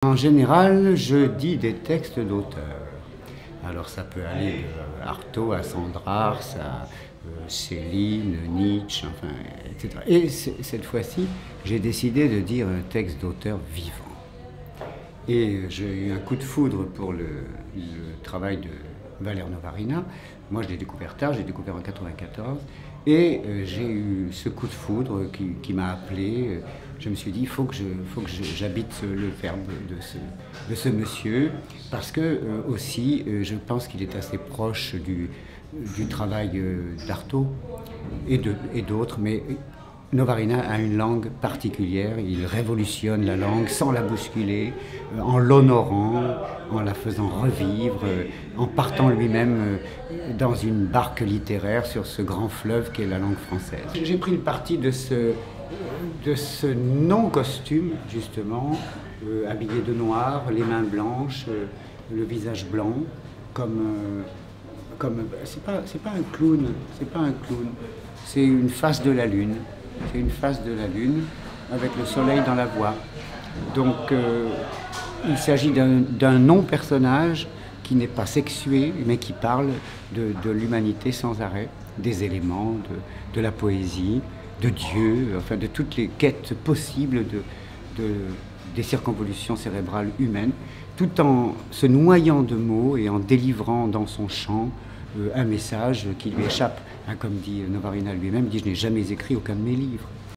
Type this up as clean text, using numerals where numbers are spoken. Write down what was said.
En général, je dis des textes d'auteurs. Alors ça peut aller de Artaud à Sandrars, à Céline, Nietzsche, enfin, etc. Et cette fois-ci, j'ai décidé de dire un texte d'auteur vivant. Et j'ai eu un coup de foudre pour le travail de Valère Novarina. Moi, je l'ai découvert tard, j'ai découvert en 94. Et j'ai eu ce coup de foudre qui m'a appelé. Je me suis dit, il faut que j'habite le verbe de ce monsieur, parce que aussi, je pense qu'il est assez proche du travail d'Artaud et d'autres, mais Novarina a une langue particulière, il révolutionne la langue sans la bousculer, en l'honorant, en la faisant revivre, en partant lui-même dans une barque littéraire sur ce grand fleuve qu'est la langue française. J'ai pris le parti de ce non-costume, justement, habillé de noir, les mains blanches, le visage blanc, c'est pas un clown, c'est une face de la lune. C'est une face de la lune avec le soleil dans la voix. Donc il s'agit d'un non-personnage qui n'est pas sexué, mais qui parle de l'humanité sans arrêt, des éléments, de la poésie, de Dieu, enfin de toutes les quêtes possibles des circonvolutions cérébrales humaines, tout en se noyant de mots et en délivrant dans son chant un message qui lui échappe. Comme dit Novarina lui-même, il dit « Je n'ai jamais écrit aucun de mes livres ».